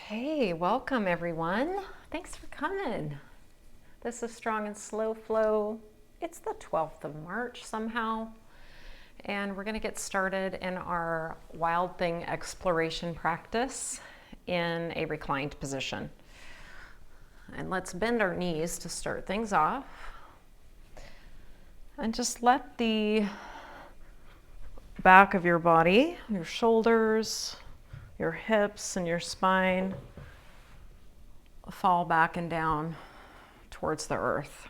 Okay, welcome everyone. Thanks for coming. This is Strong and Slow Flow. It's the 12th of March somehow, and we're going to get started in our Wild Thing exploration practice in a reclined position. And let's bend our knees to start things off. And just let the back of your body, your shoulders, your hips and your spine fall back and down towards the earth.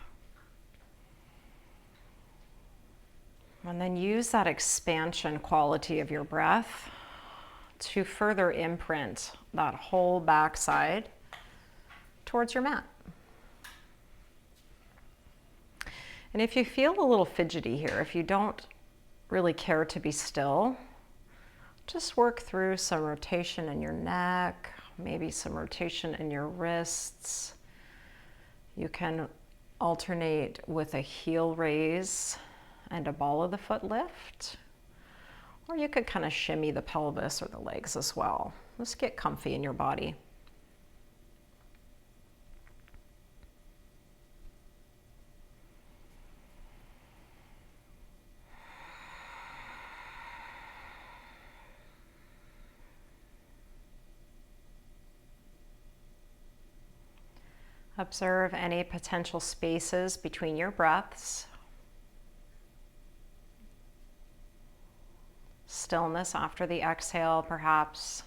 And then use that expansion quality of your breath to further imprint that whole backside towards your mat. And if you feel a little fidgety here, if you don't really care to be still, just work through some rotation in your neck, maybe some rotation in your wrists. You can alternate with a heel raise and a ball of the foot lift, or you could kind of shimmy the pelvis or the legs as well. Just get comfy in your body. Observe any potential spaces between your breaths. Stillness after the exhale, perhaps.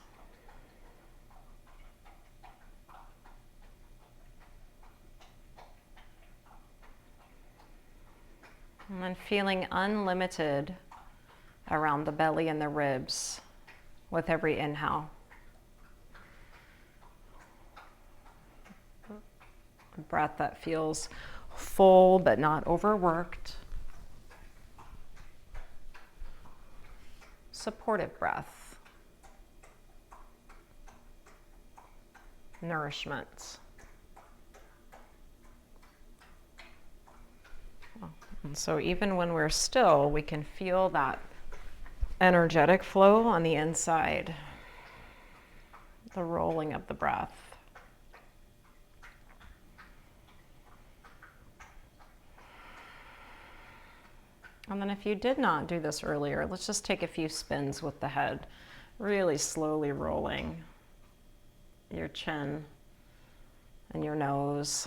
And then feeling unlimited around the belly and the ribs with every inhale. A breath that feels full but not overworked. Supportive breath. Nourishment. And so even when we're still, we can feel that energetic flow on the inside. The rolling of the breath. And then if you did not do this earlier, let's just take a few spins with the head, really slowly rolling your chin and your nose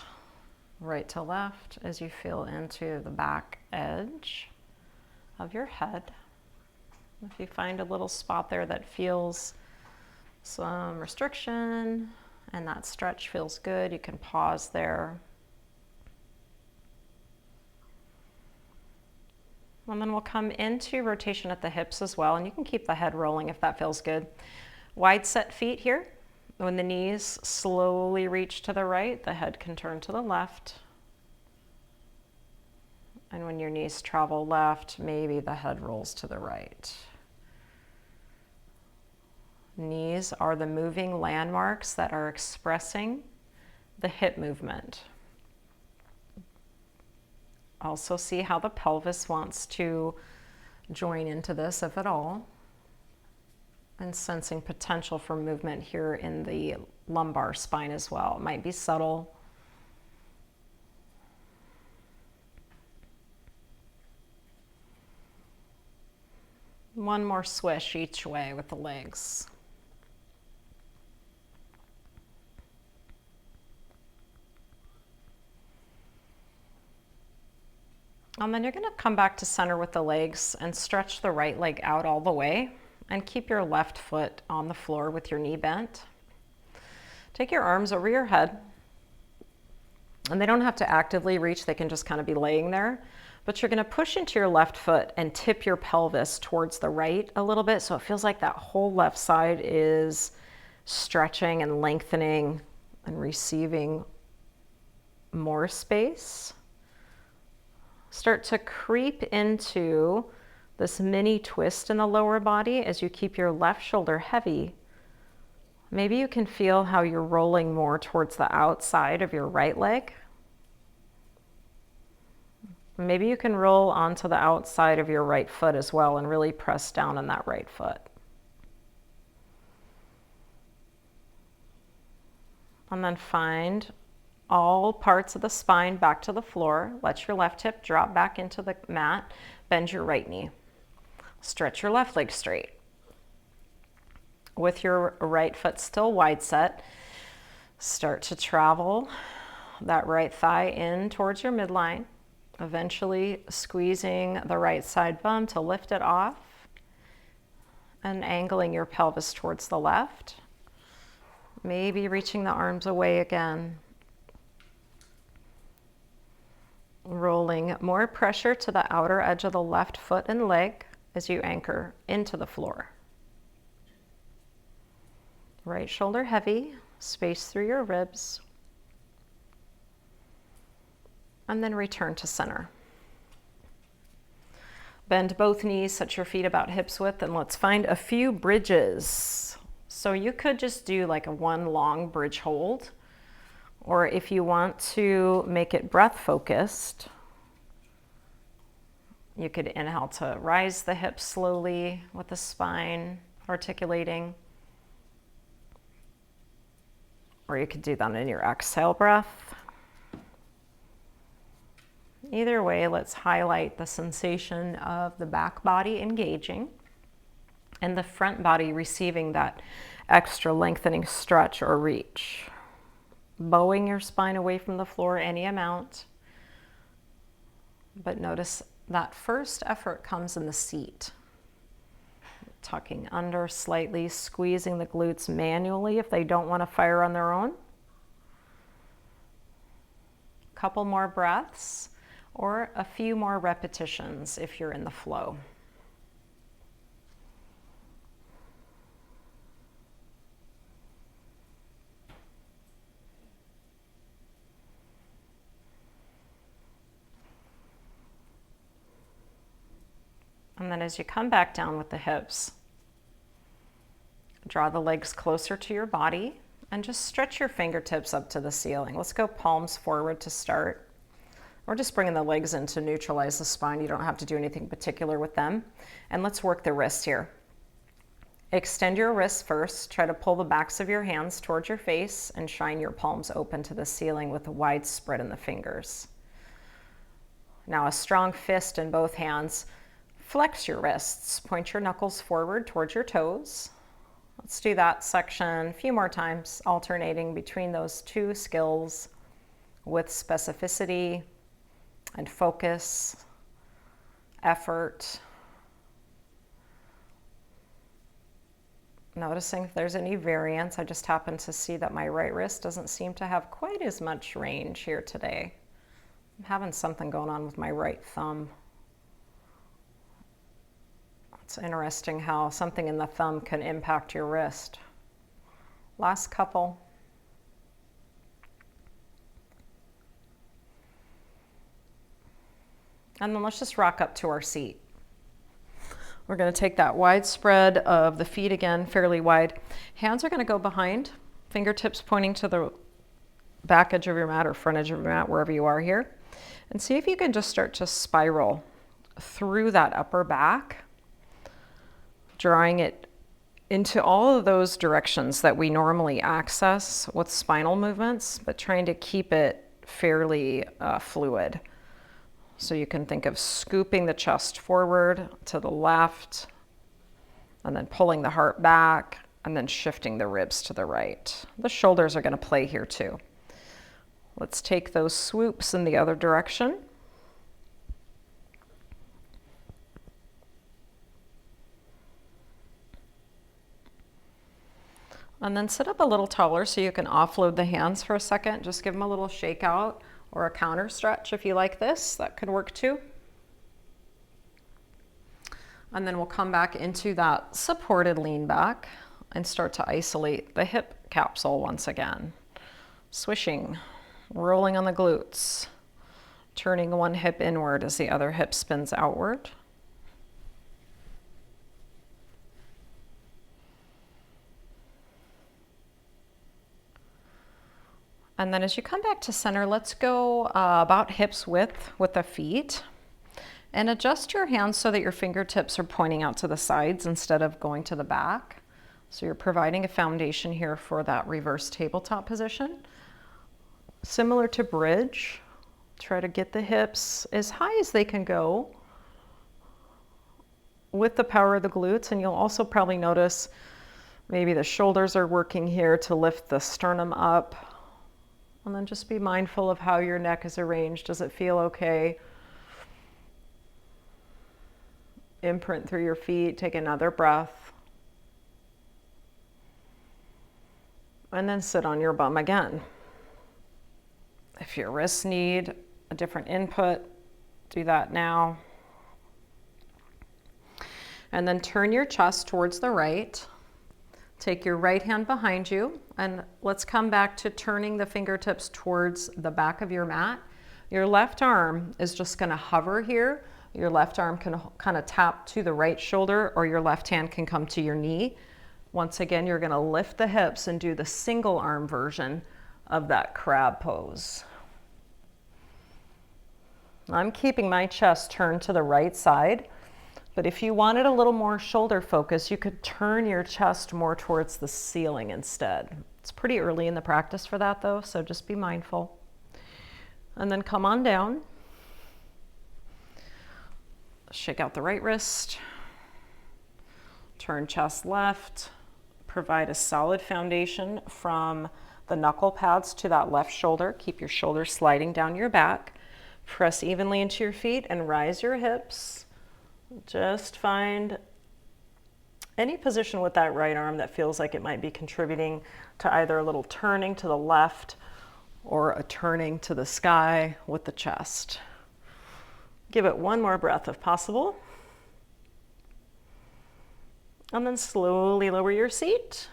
right to left as you feel into the back edge of your head. If you find a little spot there that feels some restriction and that stretch feels good, you can pause there. And then we'll come into rotation at the hips as well, and you can keep the head rolling if that feels good. Wide set feet here. When the knees slowly reach to the right, the head can turn to the left. And when your knees travel left, maybe the head rolls to the right. Knees are the moving landmarks that are expressing the hip movement. Also see how the pelvis wants to join into this, if at all, and sensing potential for movement here in the lumbar spine as well. It might be subtle. One more swish each way with the legs. And then you're going to come back to center with the legs and stretch the right leg out all the way and keep your left foot on the floor with your knee bent. Take your arms over your head, and they don't have to actively reach, they can just kind of be laying there, but you're going to push into your left foot and tip your pelvis towards the right a little bit so it feels like that whole left side is stretching and lengthening and receiving more space. Start to creep into this mini twist in the lower body as you keep your left shoulder heavy. Maybe you can feel how you're rolling more towards the outside of your right leg. Maybe you can roll onto the outside of your right foot as well and really press down on that right foot. And then find all parts of the spine back to the floor. Let your left hip drop back into the mat. Bend your right knee. Stretch your left leg straight. With your right foot still wide set, start to travel that right thigh in towards your midline, eventually squeezing the right side bum to lift it off and angling your pelvis towards the left. Maybe reaching the arms away again. Rolling more pressure to the outer edge of the left foot and leg as you anchor into the floor. Right shoulder heavy, space through your ribs. And then return to center. Bend both knees, set your feet about hips width, and let's find a few bridges. So you could just do like a one long bridge hold, or if you want to make it breath focused, you could inhale to rise the hips slowly with the spine articulating, or you could do that in your exhale breath. Either way, let's highlight the sensation of the back body engaging and the front body receiving that extra lengthening stretch or reach. Bowing your spine away from the floor any amount, but notice that first effort comes in the seat. Tucking under slightly, squeezing the glutes manually if they don't want to fire on their own. Couple more breaths, or a few more repetitions if you're in the flow. And then as you come back down with the hips, draw the legs closer to your body and just stretch your fingertips up to the ceiling. Let's go palms forward to start. We're just bringing the legs in to neutralize the spine. You don't have to do anything particular with them. And let's work the wrists here. Extend your wrists first. Try to pull the backs of your hands towards your face and shine your palms open to the ceiling with a wide spread in the fingers. Now a strong fist in both hands. Flex your wrists. Point your knuckles forward towards your toes. Let's do that section a few more times, alternating between those two skills with specificity and focus, effort. Noticing if there's any variance. I just happen to see that my right wrist doesn't seem to have quite as much range here today. I'm having something going on with my right thumb. It's interesting how something in the thumb can impact your wrist. Last couple. And then let's just rock up to our seat. We're going to take that wide spread of the feet again, fairly wide. Hands are going to go behind, fingertips pointing to the back edge of your mat or front edge of your mat, wherever you are here. And see if you can just start to spiral through that upper back, drawing it into all of those directions that we normally access with spinal movements, but trying to keep it fairly fluid. So you can think of scooping the chest forward to the left, and then pulling the heart back, and then shifting the ribs to the right. The shoulders are going to play here too. Let's take those swoops in the other direction. And then sit up a little taller so you can offload the hands for a second. Just give them a little shake out or a counter stretch if you like this. That could work too. And then we'll come back into that supported lean back and start to isolate the hip capsule once again. Swishing, rolling on the glutes, turning one hip inward as the other hip spins outward. And then as you come back to center, let's go about hips width with the feet. And adjust your hands so that your fingertips are pointing out to the sides instead of going to the back. So you're providing a foundation here for that reverse tabletop position. Similar to bridge, try to get the hips as high as they can go with the power of the glutes, and you'll also probably notice maybe the shoulders are working here to lift the sternum up. And then just be mindful of how your neck is arranged. Does it feel okay? Imprint through your feet, take another breath. And then sit on your bum again. If your wrists need a different input, do that now. And then turn your chest towards the right. Take your right hand behind you, and let's come back to turning the fingertips towards the back of your mat. Your left arm is just going to hover here. Your left arm can kind of tap to the right shoulder, or your left hand can come to your knee. Once again, you're going to lift the hips and do the single arm version of that crab pose. I'm keeping my chest turned to the right side. But if you wanted a little more shoulder focus, you could turn your chest more towards the ceiling instead. It's pretty early in the practice for that though, so just be mindful. And then come on down. Shake out the right wrist. Turn chest left. Provide a solid foundation from the knuckle pads to that left shoulder. Keep your shoulders sliding down your back. Press evenly into your feet and rise your hips. Just find any position with that right arm that feels like it might be contributing to either a little turning to the left or a turning to the sky with the chest. Give it one more breath if possible. And then slowly lower your seat.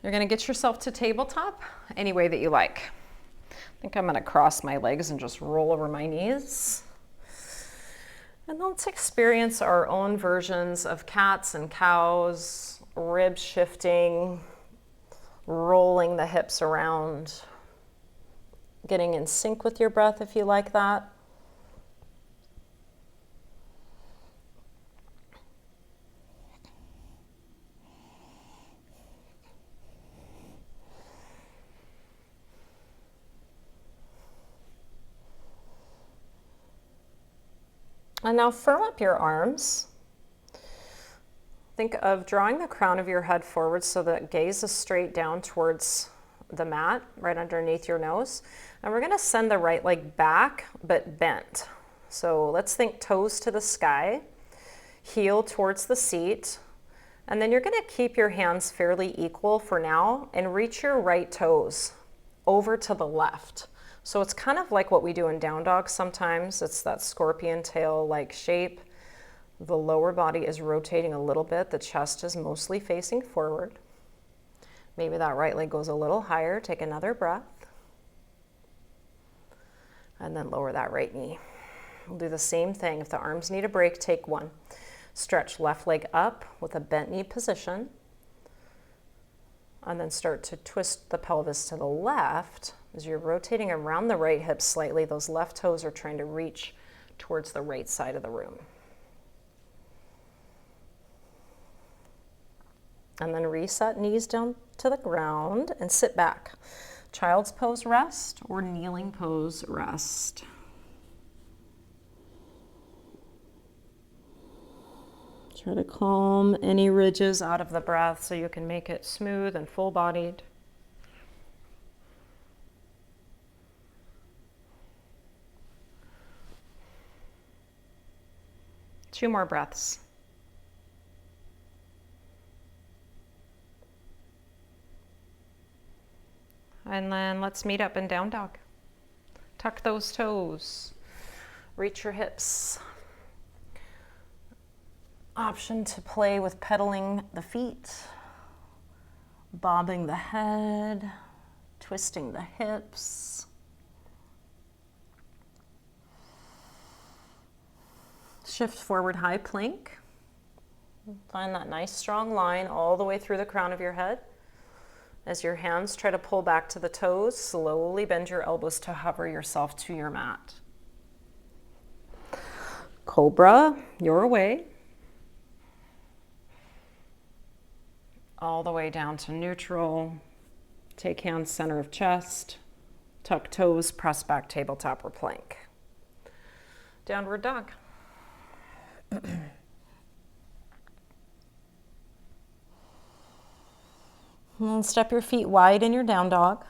You're going to get yourself to tabletop any way that you like. I think I'm going to cross my legs and just roll over my knees. And let's experience our own versions of cats and cows, ribs shifting, rolling the hips around, getting in sync with your breath if you like that. And now firm up your arms. Think of drawing the crown of your head forward so that gaze is straight down towards the mat, right underneath your nose. And we're going to send the right leg back, but bent. So let's think toes to the sky, heel towards the seat. And then you're going to keep your hands fairly equal for now and reach your right toes over to the left. So it's kind of like what we do in down dog sometimes. It's that scorpion tail-like shape. The lower body is rotating a little bit. The chest is mostly facing forward. Maybe that right leg goes a little higher. Take another breath. And then lower that right knee. We'll do the same thing. If the arms need a break, take one. Stretch left leg up with a bent knee position. And then start to twist the pelvis to the left. As you're rotating around the right hip slightly, those left toes are trying to reach towards the right side of the room. And then reset knees down to the ground and sit back. Child's pose rest or kneeling pose rest. Try to calm any ridges out of the breath so you can make it smooth and full-bodied. Two more breaths. And then let's meet up in down dog. Tuck those toes. Reach your hips. Option to play with pedaling the feet, bobbing the head, twisting the hips. Shift forward high plank. Find that nice strong line all the way through the crown of your head. As your hands try to pull back to the toes, slowly bend your elbows to hover yourself to your mat. Cobra, your way. all the way down to neutral. Take hands center of chest, tuck toes, press back tabletop or plank. Downward dog. And then step your feet wide in your down dog.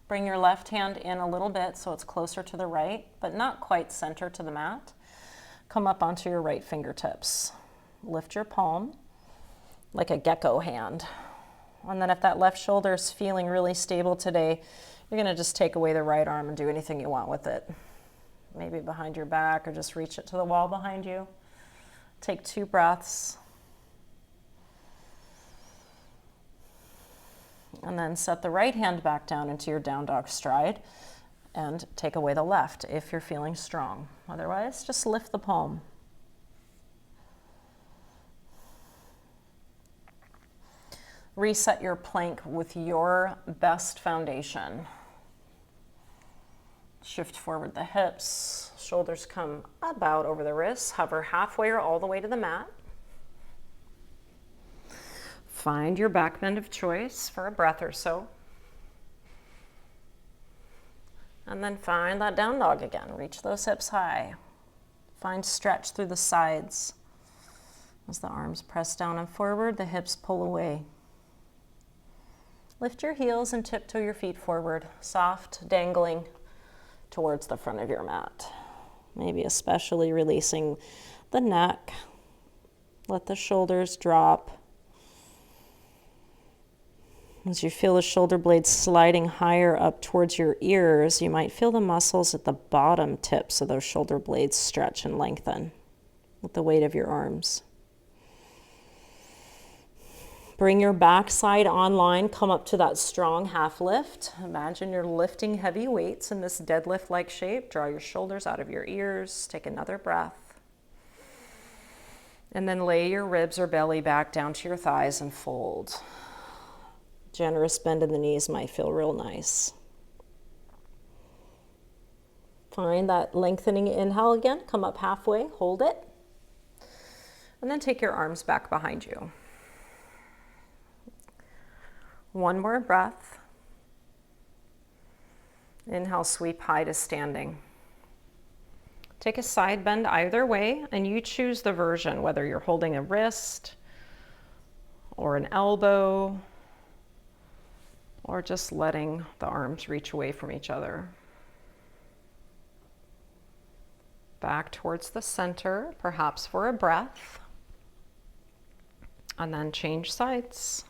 Bring your left hand in a little bit so it's closer to the right, but not quite center to the mat. Come up onto your right fingertips. Lift your palm like a gecko hand. And then if that left shoulder is feeling really stable today, you're going to just take away the right arm and do anything you want with it. Maybe behind your back or just reach it to the wall behind you. Take 2 breaths. And then set the right hand back down into your down dog stride and take away the left if you're feeling strong. Otherwise, just lift the palm. Reset your plank with your best foundation. Shift forward the hips, shoulders come about over the wrists, hover halfway or all the way to the mat. Find your back bend of choice for a breath or so. And then find that down dog again. Reach those hips high. Find stretch through the sides. As the arms press down and forward, the hips pull away. Lift your heels and tiptoe your feet forward, soft, dangling towards the front of your mat. Maybe especially releasing the neck. Let the shoulders drop. As you feel the shoulder blades sliding higher up towards your ears, you might feel the muscles at the bottom tips of those shoulder blades stretch and lengthen with the weight of your arms. Bring your backside online, come up to that strong half lift. Imagine you're lifting heavy weights in this deadlift-like shape. Draw your shoulders out of your ears. Take another breath. And then lay your ribs or belly back down to your thighs and fold. Generous bend in the knees might feel real nice. Find that lengthening inhale again. Come up halfway, hold it. And then take your arms back behind you. One more breath. Inhale, sweep high to standing. Take a side bend either way, and you choose the version, whether you're holding a wrist or an elbow, or just letting the arms reach away from each other. Back towards the center, perhaps for a breath, and then change sides.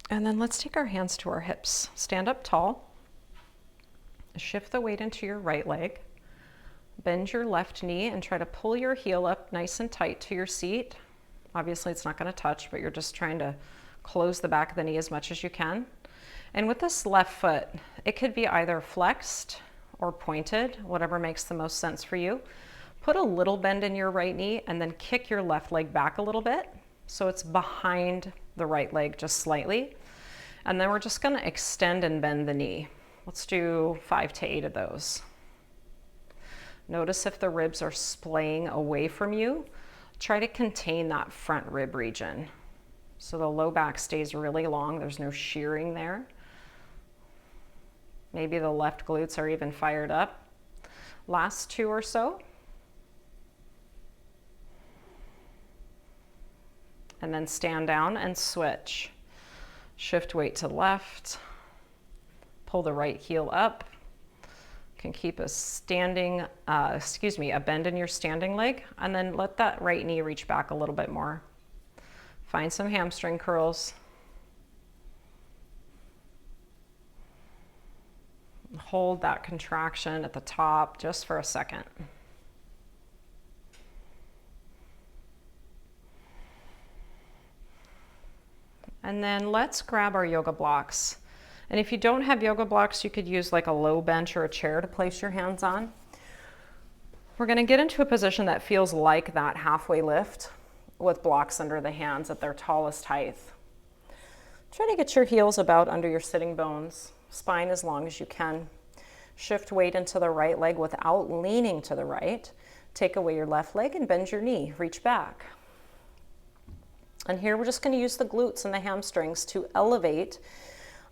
And then let's take our hands to our hips. Stand up tall. Shift the weight into your right leg. Bend your left knee and try to pull your heel up nice and tight to your seat. Obviously it's not going to touch, but you're just trying to close the back of the knee as much as you can. And with this left foot, it could be either flexed or pointed, whatever makes the most sense for you. Put a little bend in your right knee and then kick your left leg back a little bit so it's behind the right leg just slightly. And then we're just going to extend and bend the knee. Let's do 5 to 8 of those. Notice if the ribs are splaying away from you. Try to contain that front rib region. So the low back stays really long. There's no shearing there. Maybe the left glutes are even fired up. Last 2 or so. And then stand down and switch. Shift weight to the left. Pull the right heel up. Can keep a bend in your standing leg, and then let that right knee reach back a little bit more. Find some hamstring curls. Hold that contraction at the top just for a second. And then let's grab our yoga blocks. And if you don't have yoga blocks, you could use like a low bench or a chair to place your hands on. We're going to get into a position that feels like that halfway lift with blocks under the hands at their tallest height. Try to get your heels about under your sitting bones, spine as long as you can. Shift weight into the right leg without leaning to the right. Take away your left leg and bend your knee. Reach back. And here we're just going to use the glutes and the hamstrings to elevate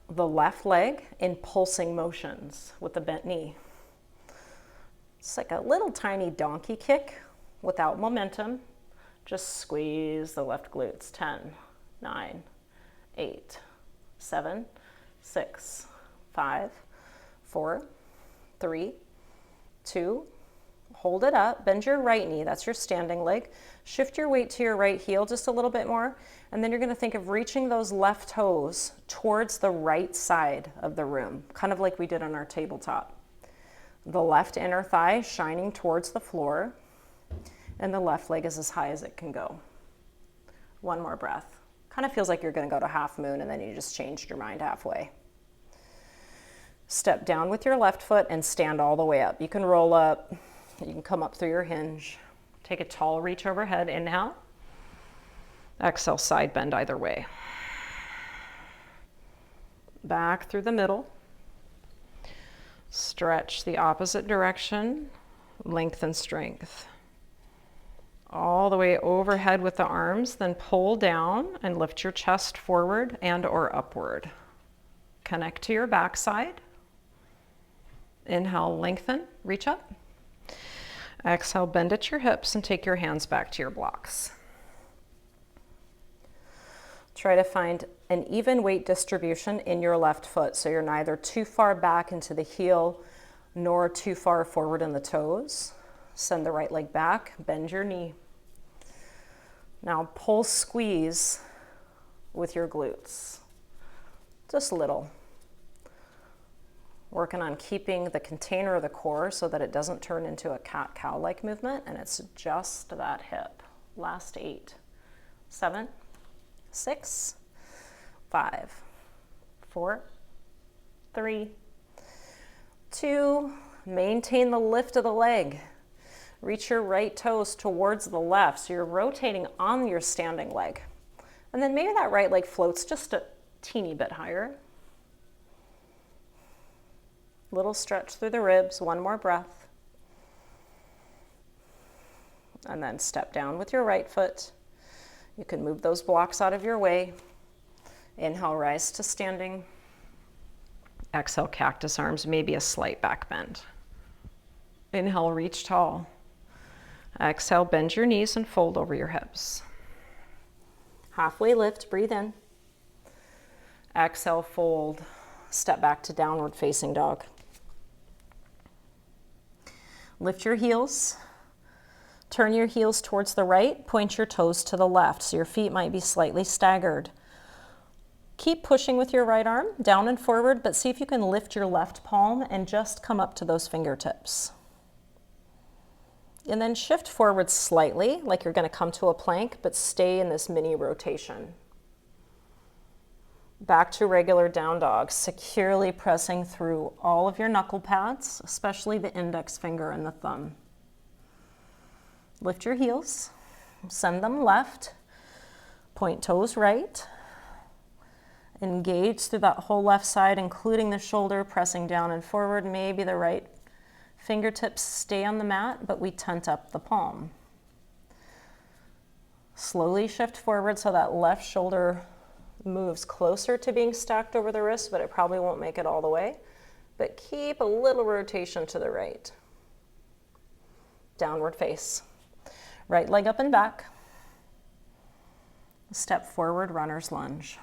the left leg in pulsing motions with the bent knee. It's like a little tiny donkey kick without momentum. Just squeeze the left glutes. 10, 9, 8, 7, 6, 5, 4, 3, 2, hold it up, bend your right knee, that's your standing leg. Shift your weight to your right heel just a little bit more, and then you're gonna think of reaching those left toes towards the right side of the room, kind of like we did on our tabletop. The left inner thigh shining towards the floor, and the left leg is as high as it can go. One more breath. Kind of feels like you're gonna go to half moon and then you just changed your mind halfway. Step down with your left foot and stand all the way up. You can roll up, you can come up through your hinge. Take a tall reach overhead, inhale. Exhale, side bend either way. Back through the middle. Stretch the opposite direction, lengthen strength. All the way overhead with the arms, then pull down and lift your chest forward and or upward. Connect to your backside. Inhale, lengthen, reach up. Exhale, bend at your hips and take your hands back to your blocks. Try to find an even weight distribution in your left foot, so you're neither too far back into the heel nor too far forward in the toes. Send the right leg back, bend your knee. Now pull, squeeze with your glutes, just a little. Working on keeping the container of the core so that it doesn't turn into a cat-cow-like movement, and it's just that hip. Last 8, 7, 6, 5, 4, 3, 2, maintain the lift of the leg. Reach your right toes towards the left, so you're rotating on your standing leg. And then maybe that right leg floats just a teeny bit higher. Little stretch through the ribs, one more breath. And then step down with your right foot. You can move those blocks out of your way. Inhale, rise to standing. Exhale, cactus arms, maybe a slight back bend. Inhale, reach tall. Exhale, bend your knees and fold over your hips. Halfway lift, breathe in. Exhale, fold. Step back to downward facing dog. Lift your heels. Turn your heels towards the right, point your toes to the left, so your feet might be slightly staggered. Keep pushing with your right arm, down and forward, but see if you can lift your left palm and just come up to those fingertips. And then shift forward slightly, like you're going to come to a plank, but stay in this mini rotation. Back to regular down dog, securely pressing through all of your knuckle pads, especially the index finger and the thumb. Lift your heels, send them left, point toes right. Engage through that whole left side, including the shoulder, pressing down and forward. Maybe the right fingertips stay on the mat, but we tent up the palm. Slowly shift forward so that left shoulder moves closer to being stacked over the wrist, but it probably won't make it all the way. But keep a little rotation to the right. Downward face. Right leg up and back. Step forward, runner's lunge.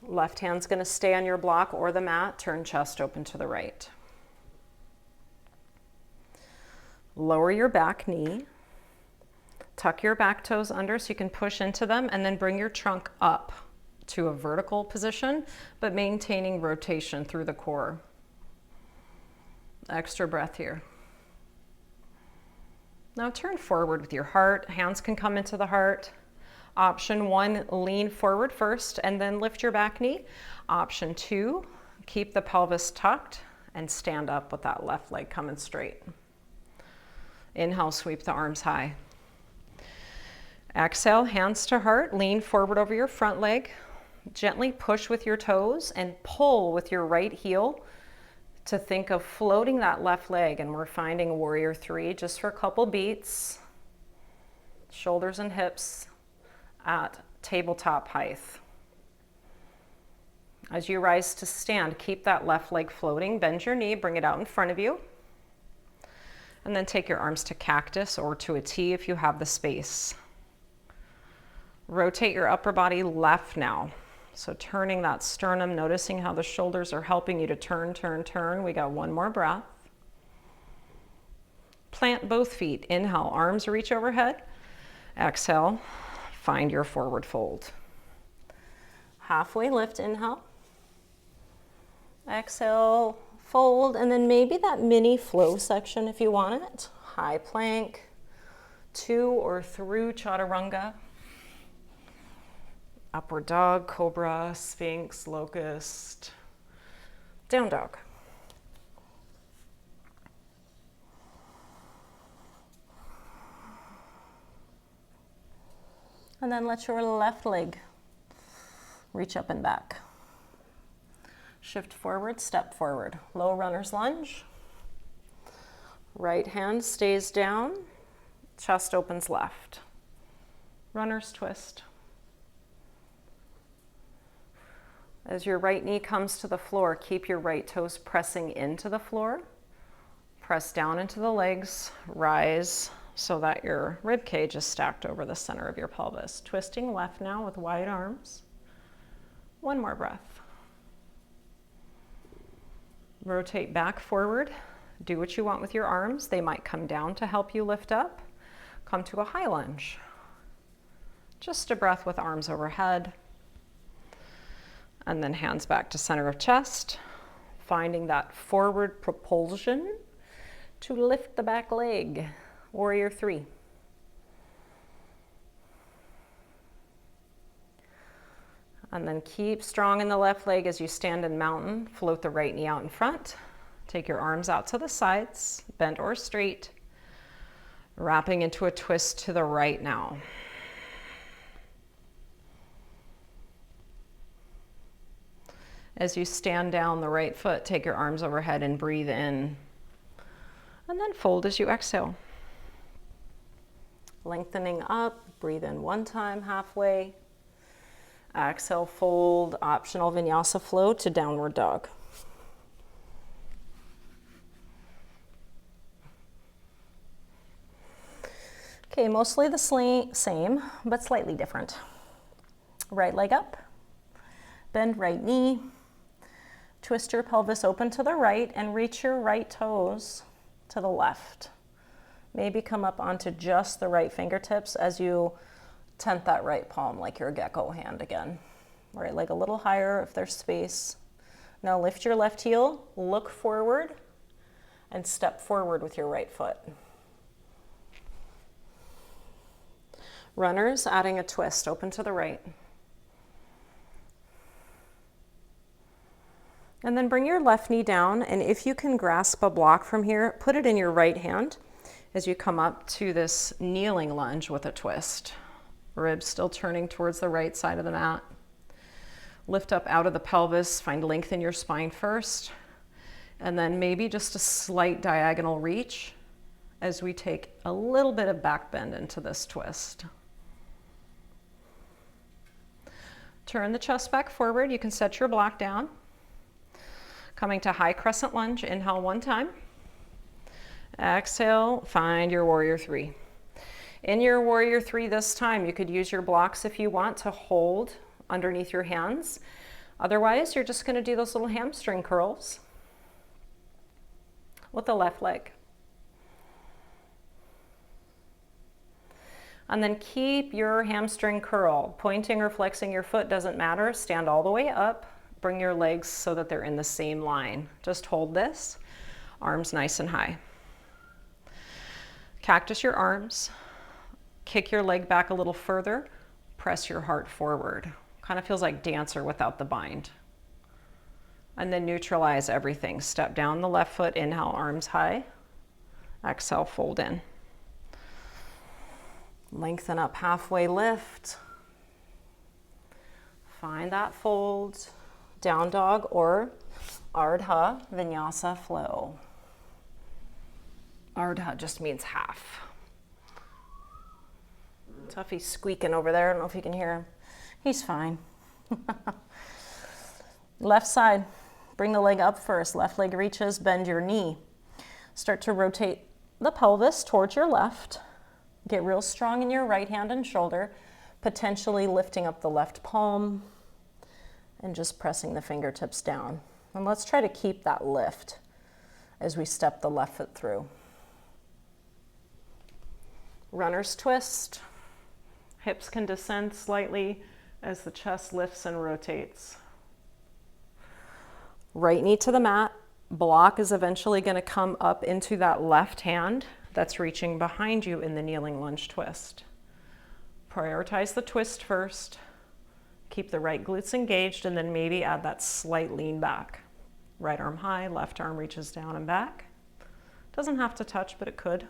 Left hand's going to stay on your block or the mat. Turn chest open to the right. Lower your back knee. Tuck your back toes under so you can push into them, and then bring your trunk up to a vertical position, but maintaining rotation through the core. Extra breath here. Now turn forward with your heart. Hands can come into the heart. Option 1, lean forward first and then lift your back knee. Option 2, keep the pelvis tucked and stand up with that left leg coming straight. Inhale, sweep the arms high. Exhale, hands to heart, lean forward over your front leg. Gently push with your toes and pull with your right heel to think of floating that left leg, and we're finding warrior three just for a couple beats. Shoulders and hips at tabletop height. As you rise to stand, keep that left leg floating. Bend your knee, bring it out in front of you. And then take your arms to cactus or to a T if you have the space. Rotate your upper body left now. So turning that sternum, noticing how the shoulders are helping you to turn, turn, turn. We got one more breath. Plant both feet. Inhale, arms reach overhead. Exhale, find your forward fold. Halfway lift, inhale. Exhale, fold, and then maybe that mini flow section if you want it. High plank, to or through chaturanga. Upward dog, cobra, sphinx, locust, down dog. And then let your left leg reach up and back. Shift forward, step forward. Low runner's lunge. Right hand stays down, chest opens left. Runner's twist. As your right knee comes to the floor, keep your right toes pressing into the floor. Press down into the legs, rise so that your rib cage is stacked over the center of your pelvis. Twisting left now with wide arms. One more breath. Rotate back forward. Do what you want with your arms. They might come down to help you lift up. Come to a high lunge. Just a breath with arms overhead. And then hands back to center of chest. Finding that forward propulsion to lift the back leg. Warrior three. And then keep strong in the left leg as you stand in mountain. Float the right knee out in front. Take your arms out to the sides, bent or straight. Wrapping into a twist to the right now. As you stand down the right foot, take your arms overhead and breathe in. And then fold as you exhale. Lengthening up, breathe in one time halfway. Exhale, fold, optional vinyasa flow to downward dog. Okay, mostly the same, but slightly different. Right leg up, bend right knee, twist your pelvis open to the right and reach your right toes to the left. Maybe come up onto just the right fingertips as you tent that right palm like your gecko hand again. Right leg a little higher if there's space. Now lift your left heel, look forward, and step forward with your right foot. Runners, adding a twist, open to the right. And then bring your left knee down, and if you can grasp a block from here, put it in your right hand as you come up to this kneeling lunge with a twist. Ribs still turning towards the right side of the mat. Lift up out of the pelvis, find length in your spine first, and then maybe just a slight diagonal reach as we take a little bit of back bend into this twist. Turn the chest back forward. You can set your block down. Coming to high crescent lunge, inhale one time. Exhale, find your warrior three. In your warrior three this time, you could use your blocks if you want to hold underneath your hands. Otherwise, you're just gonna do those little hamstring curls with the left leg. And then keep your hamstring curl. Pointing or flexing your foot doesn't matter. Stand all the way up. Bring your legs so that they're in the same line. Just hold this, arms nice and high. Cactus your arms, kick your leg back a little further, press your heart forward. Kind of feels like dancer without the bind. And then neutralize everything. Step down the left foot, inhale, arms high. Exhale, fold in. Lengthen up, halfway lift. Find that fold. down dog or Ardha Vinyasa flow. Ardha just means half. Tuffy's squeaking over there. I don't know if you can hear him. He's fine. Left side. Bring the leg up first. Left leg reaches, bend your knee. Start to rotate the pelvis towards your left. Get real strong in your right hand and shoulder, potentially lifting up the left palm and just pressing the fingertips down. And let's try to keep that lift as we step the left foot through. Runner's twist. Hips can descend slightly as the chest lifts and rotates. Right knee to the mat. Block is eventually going to come up into that left hand that's reaching behind you in the kneeling lunge twist. Prioritize the twist first. Keep the right glutes engaged and then maybe add that slight lean back. Right arm high, left arm reaches down and back. Doesn't have to touch, but it could.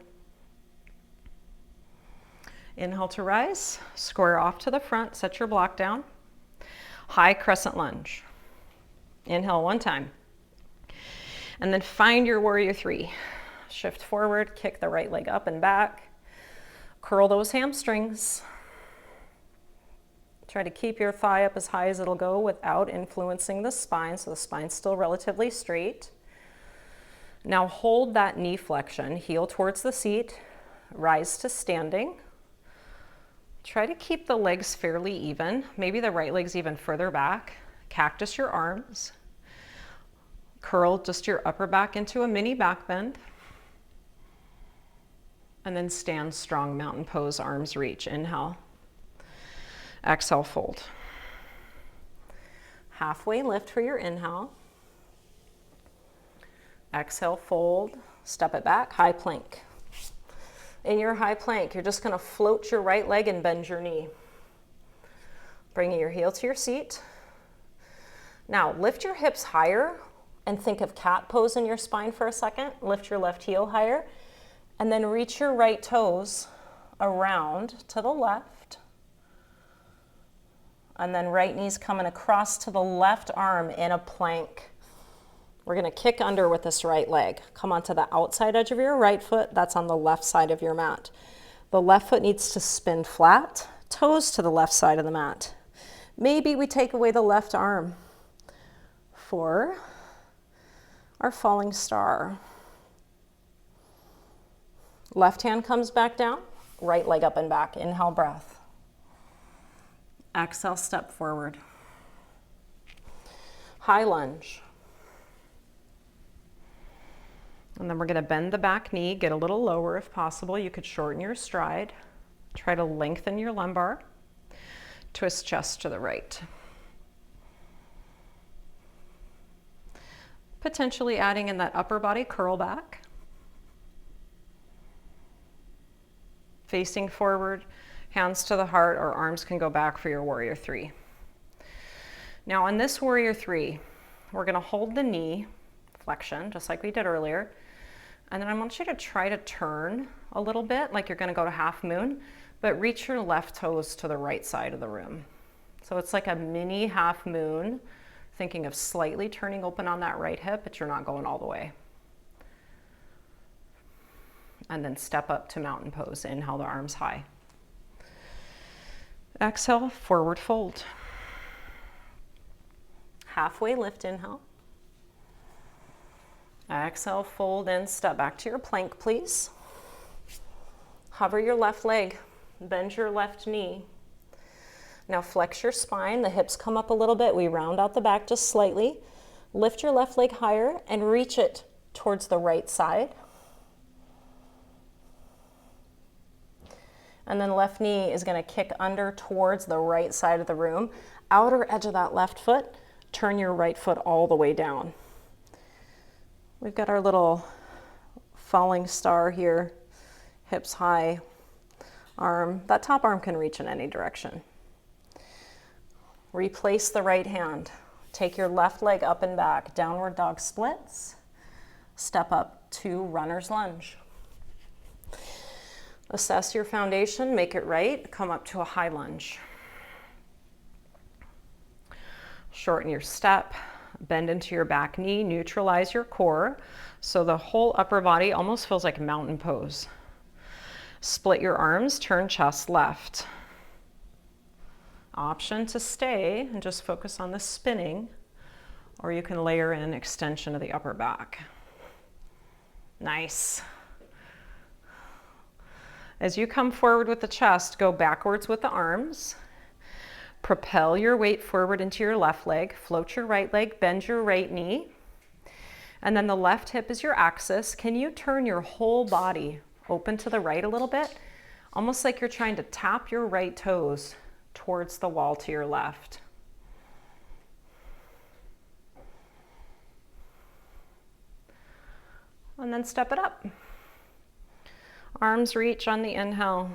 Inhale to rise, square off to the front, set your block down. High crescent lunge. Inhale one time. And then find your warrior three. Shift forward, kick the right leg up and back. Curl those hamstrings. Try to keep your thigh up as high as it'll go without influencing the spine, so the spine's still relatively straight. Now hold that knee flexion, heel towards the seat, rise to standing. Try to keep the legs fairly even. Maybe the right leg's even further back. Cactus your arms. Curl just your upper back into a mini back bend. And then stand strong, mountain pose, arms reach. Inhale. Exhale, fold. Halfway lift for your inhale. Exhale, fold. Step it back, high plank. In your high plank, you're just going to float your right leg and bend your knee. Bringing your heel to your seat. Now, lift your hips higher and think of cat pose in your spine for a second. Lift your left heel higher and then reach your right toes around to the left. And then right knee's coming across to the left arm in a plank. We're going to kick under with this right leg. Come onto the outside edge of your right foot. That's on the left side of your mat. The left foot needs to spin flat, toes to the left side of the mat. Maybe we take away the left arm for our falling star. Left hand comes back down, right leg up and back. Inhale, breath. Exhale, step forward. High lunge. And then we're going to bend the back knee, get a little lower if possible. You could shorten your stride. Try to lengthen your lumbar. Twist chest to the right. Potentially adding in that upper body curl back. Facing forward, hands to the heart, or arms can go back for your warrior three. Now on this warrior three, we're going to hold the knee flexion, just like we did earlier. And then I want you to try to turn a little bit, like you're going to go to half moon, but reach your left toes to the right side of the room. So it's like a mini half moon, thinking of slightly turning open on that right hip, but you're not going all the way. And then step up to mountain pose. Inhale, the arms high. Exhale, forward fold. Halfway lift, inhale. Exhale, fold in, step back to your plank, please. Hover your left leg, bend your left knee. Now flex your spine, the hips come up a little bit, we round out the back just slightly. Lift your left leg higher and reach it towards the right side. And then left knee is going to kick under towards the right side of the room. Outer edge of that left foot, turn your right foot all the way down. We've got our little falling star here, hips high, arm. That top arm can reach in any direction. Replace the right hand. Take your left leg up and back, downward dog splits. Step up to runner's lunge. Assess your foundation, make it right, come up to a high lunge. Shorten your step, bend into your back knee, neutralize your core. So the whole upper body almost feels like a mountain pose. Split your arms, turn chest left. Option to stay and just focus on the spinning, or you can layer in extension of the upper back. Nice. As you come forward with the chest, go backwards with the arms. Propel your weight forward into your left leg, float your right leg, bend your right knee, and then the left hip is your axis. Can you turn your whole body open to the right a little bit? Almost like you're trying to tap your right toes towards the wall to your left. And then step it up. Arms reach on the inhale.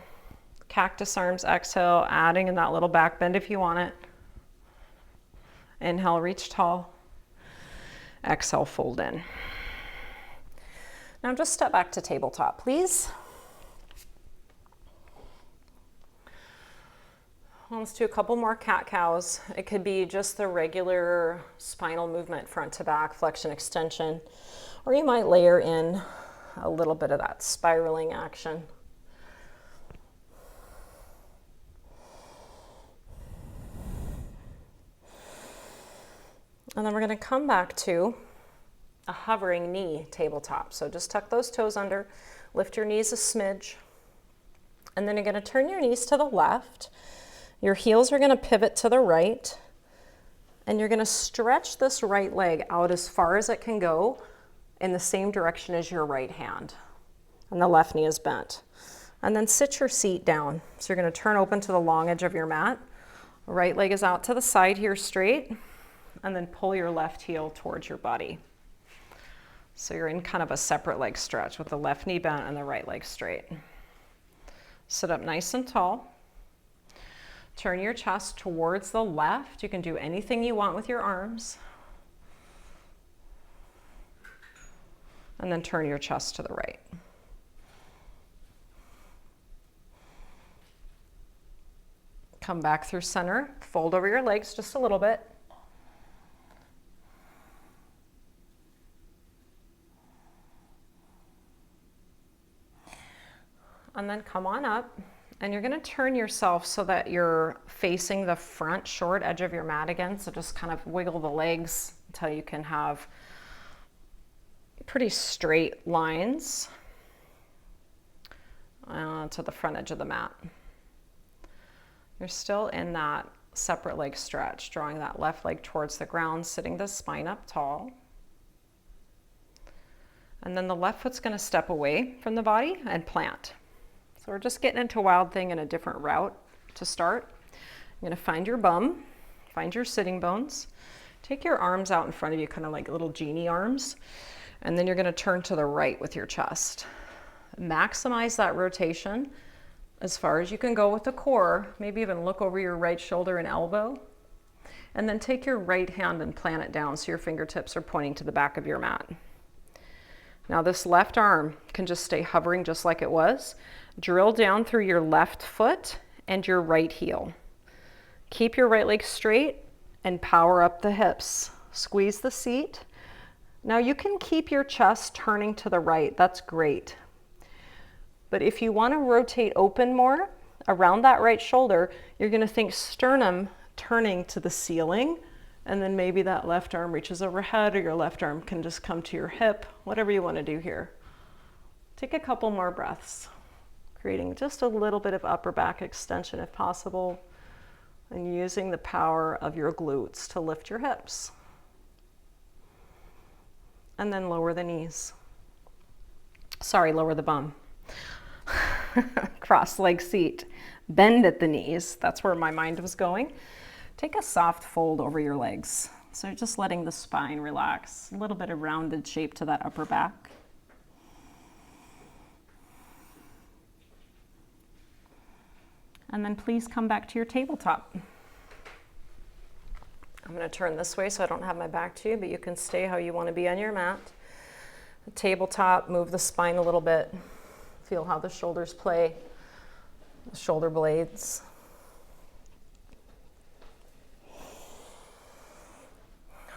Cactus arms, exhale, adding in that little back bend if you want it. Inhale, reach tall. Exhale, fold in. Now just step back to tabletop, please. Let's do a couple more cat-cows. It could be just the regular spinal movement, front to back, flexion, extension, or you might layer in a little bit of that spiraling action. And then we're going to come back to a hovering knee tabletop. So just tuck those toes under, lift your knees a smidge, and then you're going to turn your knees to the left. Your heels are going to pivot to the right, and you're going to stretch this right leg out as far as it can go in the same direction as your right hand. And the left knee is bent. And then sit your seat down. So you're going to turn open to the long edge of your mat. Right leg is out to the side here straight, and then pull your left heel towards your body. So you're in kind of a separate leg stretch with the left knee bent and the right leg straight. Sit up nice and tall. Turn your chest towards the left. You can do anything you want with your arms. And then turn your chest to the right. Come back through center. Fold over your legs just a little bit. And then come on up, and you're going to turn yourself so that you're facing the front short edge of your mat again. So just kind of wiggle the legs until you can have pretty straight lines to the front edge of the mat. You're still in that separate leg stretch, drawing that left leg towards the ground, sitting the spine up tall. And then the left foot's going to step away from the body and plant. So we're just getting into Wild Thing in a different route to start. You're going to find your bum, find your sitting bones, take your arms out in front of you, kind of like little genie arms, and then you're going to turn to the right with your chest. Maximize that rotation as far as you can go with the core, maybe even look over your right shoulder and elbow, and then take your right hand and plant it down so your fingertips are pointing to the back of your mat. Now this left arm can just stay hovering just like it was. Drill down through your left foot and your right heel. Keep your right leg straight and power up the hips. Squeeze the seat. Now you can keep your chest turning to the right. That's great. But if you want to rotate open more around that right shoulder, you're going to think sternum turning to the ceiling, and then maybe that left arm reaches overhead, or your left arm can just come to your hip, whatever you want to do here. Take a couple more breaths, creating just a little bit of upper back extension if possible, and using the power of your glutes to lift your hips. And then lower the knees. Lower the bum. Cross leg seat. Bend at the knees. That's where my mind was going. Take a soft fold over your legs. So just letting the spine relax. A little bit of rounded shape to that upper back. And then please come back to your tabletop. I'm going to turn this way so I don't have my back to you, but you can stay how you want to be on your mat. The tabletop, move the spine a little bit. Feel how the shoulders play, the shoulder blades.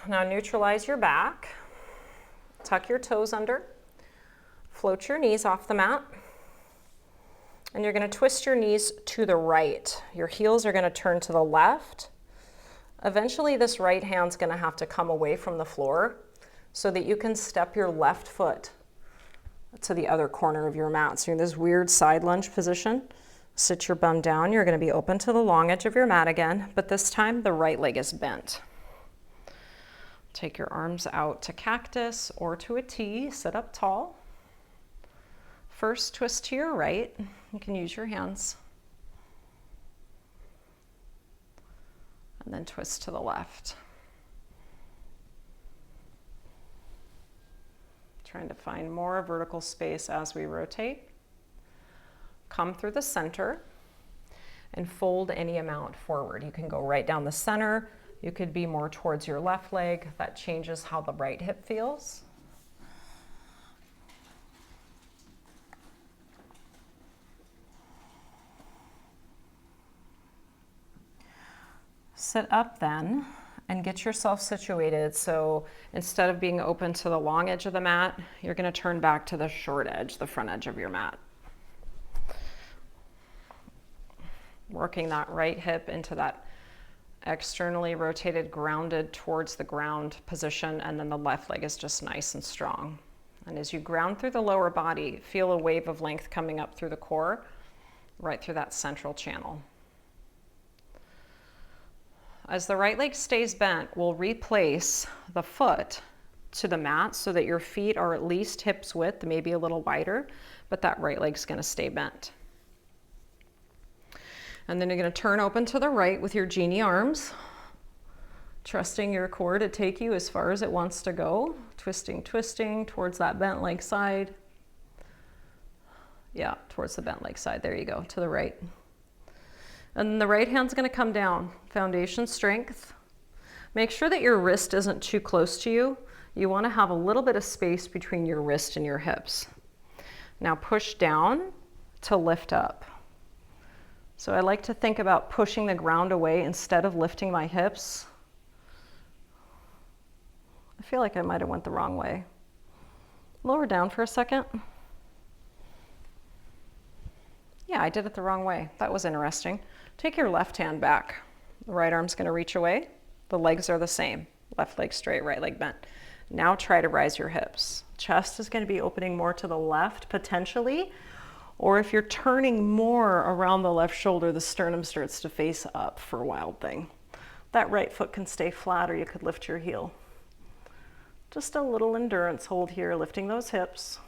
Now neutralize your back, tuck your toes under, float your knees off the mat, and you're going to twist your knees to the right. Your heels are going to turn to the left. Eventually this right hand's going to have to come away from the floor so that you can step your left foot to the other corner of your mat. So you're in this weird side lunge position. Sit your bum down. You're going to be open to the long edge of your mat again, but this time the right leg is bent. Take your arms out to cactus or to a T, sit up tall. First, twist to your right. You can use your hands. And then twist to the left. Trying to find more vertical space as we rotate. Come through the center and fold any amount forward. You can go right down the center. You could be more towards your left leg. That changes how the right hip feels. Sit up then and get yourself situated. So instead of being open to the long edge of the mat, you're going to turn back to the short edge, the front edge of your mat. Working that right hip into that externally rotated, grounded towards the ground position, and then the left leg is just nice and strong. And as you ground through the lower body, feel a wave of length coming up through the core, right through that central channel. As the right leg stays bent, we'll replace the foot to the mat so that your feet are at least hips width, maybe a little wider, but that right leg's going to stay bent. And then you're going to turn open to the right with your genie arms, trusting your core to take you as far as it wants to go, twisting towards that bent leg side. Yeah, towards the bent leg side. There you go, to the right. And then the right hand's going to come down. Foundation strength. Make sure that your wrist isn't too close to you. You want to have a little bit of space between your wrist and your hips. Now push down to lift up. So I like to think about pushing the ground away instead of lifting my hips. I feel like I might have went the wrong way. Lower down for a second. Yeah, I did it the wrong way. That was interesting. Take your left hand back. The right arm's going to reach away. The legs are the same. Left leg straight, right leg bent. Now try to rise your hips. Chest is going to be opening more to the left, potentially. Or if you're turning more around the left shoulder, the sternum starts to face up for Wild Thing. That right foot can stay flat, or you could lift your heel. Just a little endurance hold here, lifting those hips.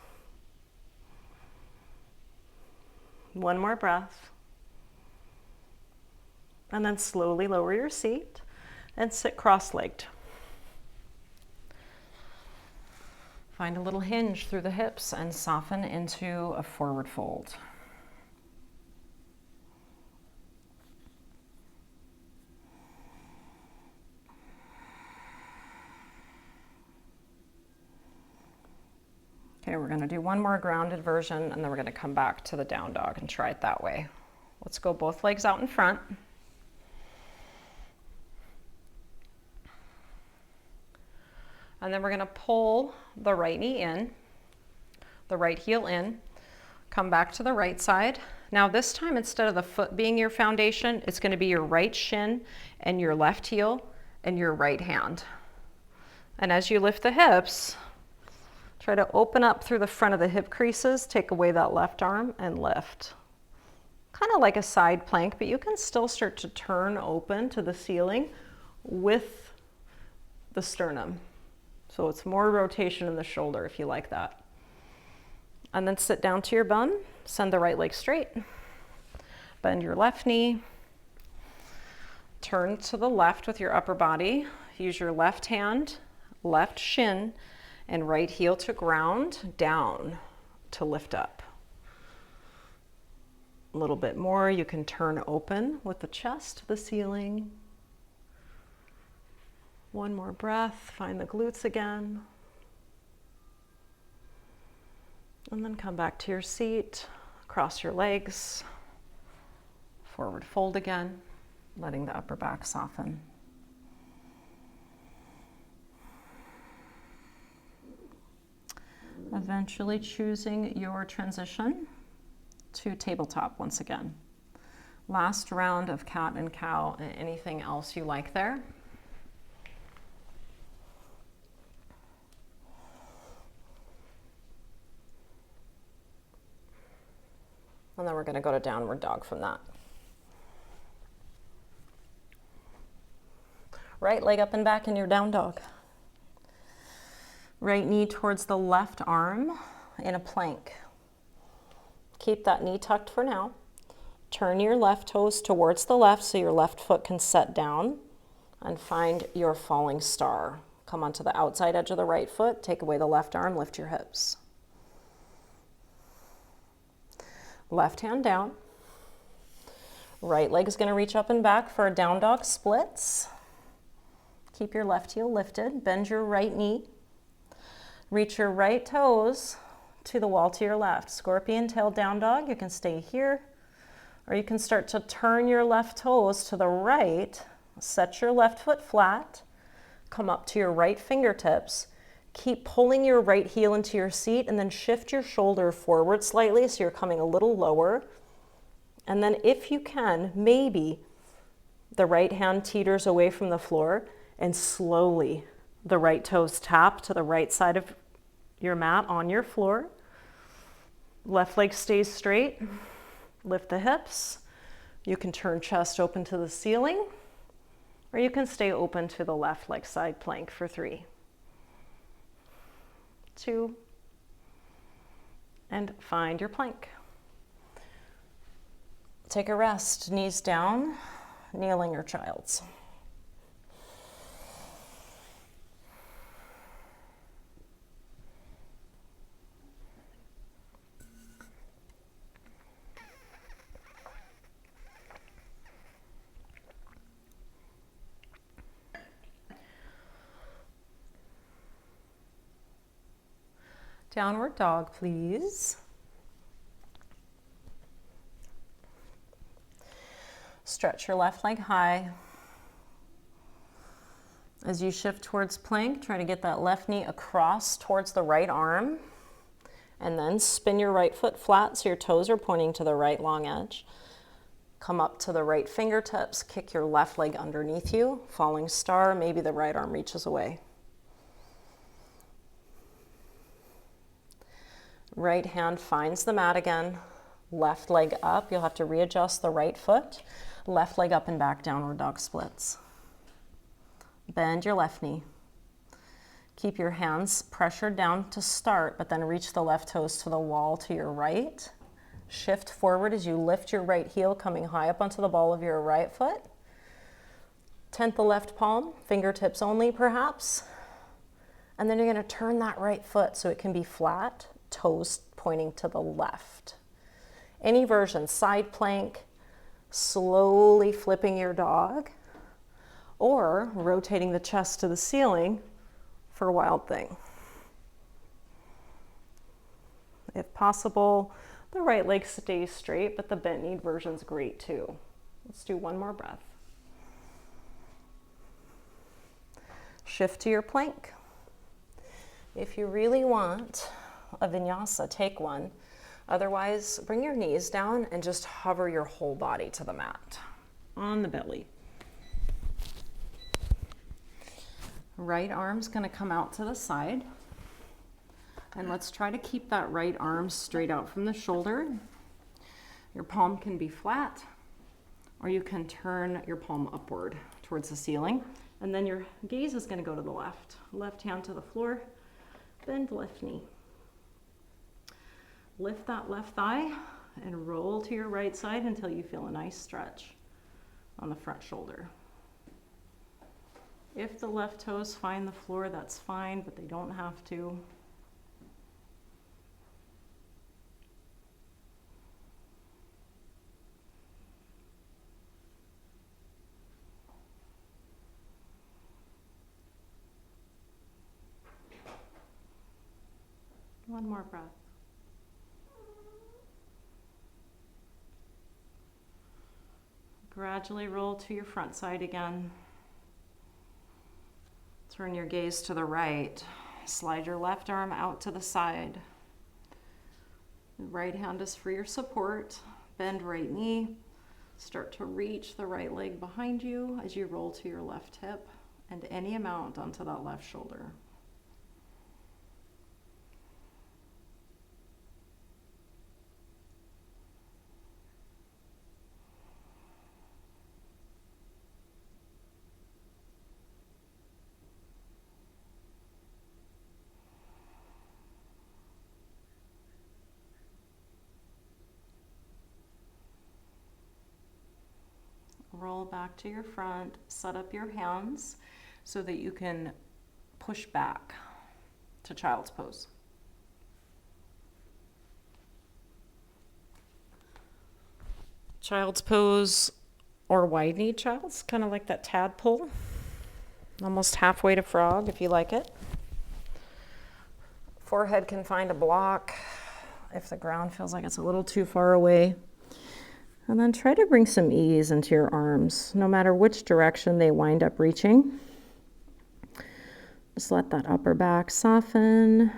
One more breath. And then slowly lower your seat and sit cross-legged. Find a little hinge through the hips and soften into a forward fold. Okay, we're going to do one more grounded version, and then we're going to come back to the down dog and try it that way. Let's go both legs out in front. And then we're going to pull the right knee in, the right heel in, come back to the right side. Now this time, instead of the foot being your foundation, it's going to be your right shin and your left heel and your right hand. And as you lift the hips, try to open up through the front of the hip creases, take away that left arm and lift. Kind of like a side plank, but you can still start to turn open to the ceiling with the sternum. So it's more rotation in the shoulder if you like that. And then sit down to your bum, send the right leg straight, bend your left knee, turn to the left with your upper body, use your left hand, left shin, and right heel to ground, down to lift up. A little bit more, you can turn open with the chest to the ceiling. One more breath, find the glutes again. And then come back to your seat, cross your legs, forward fold again, letting the upper back soften. Eventually choosing your transition to tabletop once again. Last round of cat and cow, and anything else you like there. And then we're going to go to downward dog from that. Right leg up and back in your down dog. Right knee towards the left arm in a plank. Keep that knee tucked for now. Turn your left toes towards the left so your left foot can set down, and find your falling star. Come onto the outside edge of the right foot, take away the left arm, lift your hips. Left hand down. Right leg is going to reach up and back for a down dog splits. Keep your left heel lifted, bend your right knee. Reach your right toes to the wall to your left. Scorpion tail down dog, you can stay here, or you can start to turn your left toes to the right, set your left foot flat, come up to your right fingertips, keep pulling your right heel into your seat, and then shift your shoulder forward slightly so you're coming a little lower. And then if you can, maybe the right hand teeters away from the floor, and slowly the right toes tap to the right side of your mat on your floor. Left leg stays straight. Lift the hips. You can turn chest open to the ceiling, or you can stay open to the left leg side plank for 3, 2, and find your plank. Take a rest, knees down, kneeling or child's. Downward dog, please. Stretch your left leg high. As you shift towards plank, try to get that left knee across towards the right arm, and then spin your right foot flat so your toes are pointing to the right long edge. Come up to the right fingertips, kick your left leg underneath you, falling star, maybe the right arm reaches away. Right hand finds the mat again, left leg up. You'll have to readjust the right foot. Left leg up and back, downward dog splits. Bend your left knee. Keep your hands pressured down to start, but then reach the left toes to the wall to your right. Shift forward as you lift your right heel, coming high up onto the ball of your right foot. Tent the left palm, fingertips only perhaps. And then you're going to turn that right foot so it can be flat, toes pointing to the left. Any version, side plank, slowly flipping your dog, or rotating the chest to the ceiling for Wild Thing. If possible, the right leg stays straight, but the bent knee version's great too. Let's do one more breath. Shift to your plank. If you really want a vinyasa, take one. Otherwise, bring your knees down and just hover your whole body to the mat on the belly. Right arm's going to come out to the side. And let's try to keep that right arm straight out from the shoulder. Your palm can be flat, or you can turn your palm upward towards the ceiling. And then your gaze is going to go to the left. Left hand to the floor, bend left knee. Lift that left thigh and roll to your right side until you feel a nice stretch on the front shoulder. If the left toes find the floor, that's fine, but they don't have to. One more breath. Gradually roll to your front side again. Turn your gaze to the right. Slide your left arm out to the side. The right hand is for your support. Bend right knee. Start to reach the right leg behind you as you roll to your left hip and any amount onto that left shoulder. Roll back to your front, set up your hands so that you can push back to child's pose. Child's pose or wide-kneed child's kind of like that tadpole, almost halfway to frog if you like it. Forehead can find a block if the ground feels like it's a little too far away. And then try to bring some ease into your arms, no matter which direction they wind up reaching. Just let that upper back soften.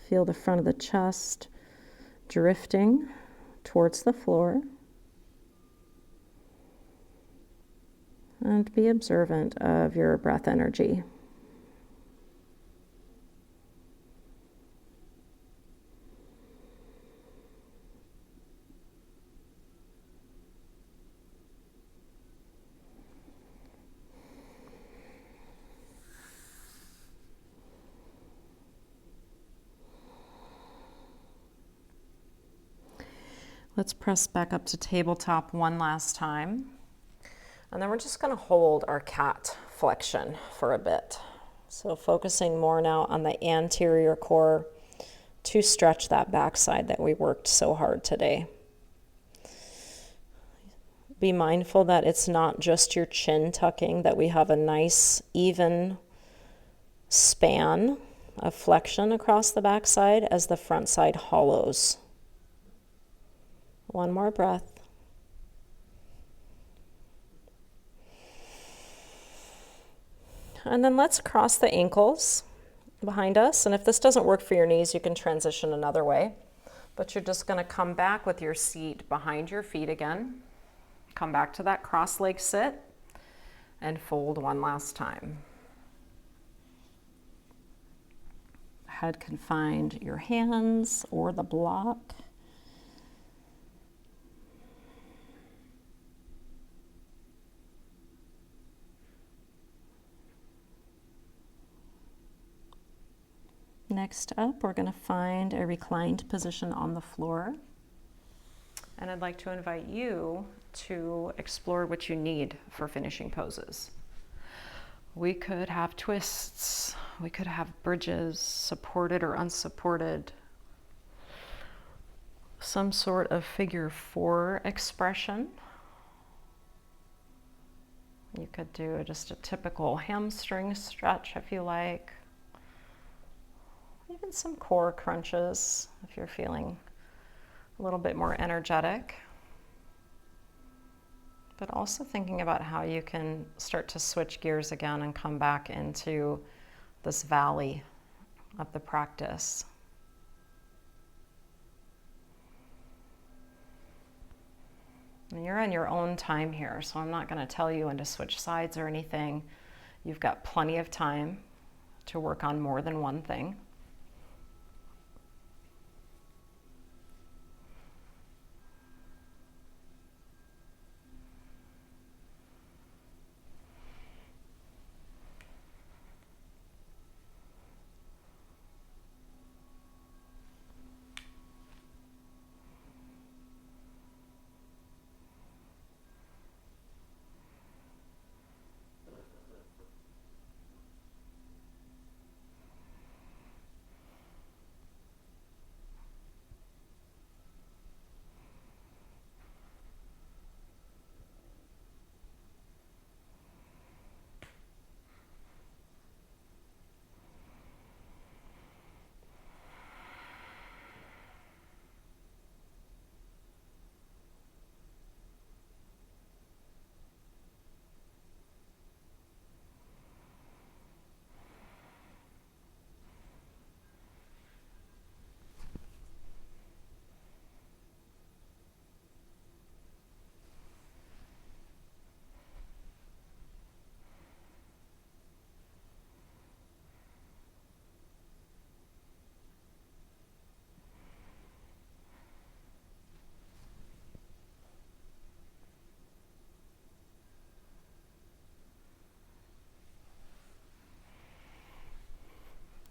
Feel the front of the chest drifting towards the floor. And be observant of your breath energy. Let's press back up to tabletop one last time. And then we're just going to hold our cat flexion for a bit. So focusing more now on the anterior core to stretch that backside that we worked so hard today. Be mindful that it's not just your chin tucking, that we have a nice even span of flexion across the backside as the front side hollows. One more breath. And then let's cross the ankles behind us. And if this doesn't work for your knees, you can transition another way. But you're just going to come back with your seat behind your feet again. Come back to that cross-leg sit and fold one last time. Head can find your hands or the block. Next up, we're going to find a reclined position on the floor. And I'd like to invite you to explore what you need for finishing poses. We could have twists, we could have bridges, supported or unsupported, some sort of figure four expression. You could do just a typical hamstring stretch if you like. Even some core crunches if you're feeling a little bit more energetic. But also thinking about how you can start to switch gears again and come back into this valley of the practice. And you're on your own time here, so I'm not going to tell you when to switch sides or anything. You've got plenty of time to work on more than one thing.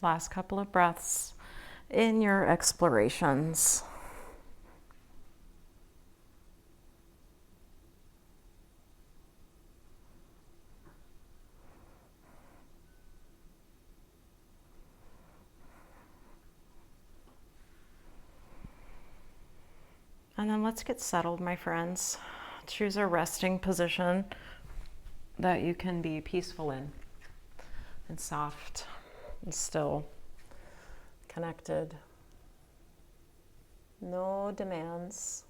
Last couple of breaths in your explorations. And then let's get settled, my friends. Choose a resting position that you can be peaceful in, and soft and still, connected. No demands.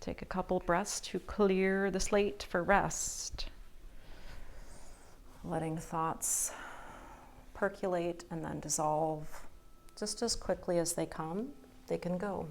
Take a couple breaths to clear the slate for rest. Letting thoughts percolate and then dissolve. Just as quickly as they come, they can go.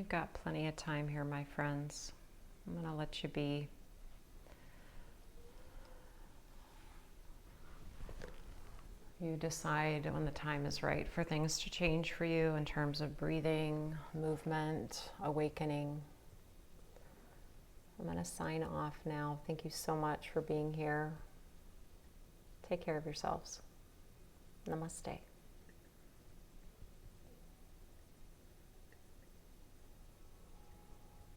You've got plenty of time here, my friends. I'm going to let you be. You decide when the time is right for things to change for you in terms of breathing, movement, awakening. I'm going to sign off now. Thank you so much for being here. Take care of yourselves. Namaste.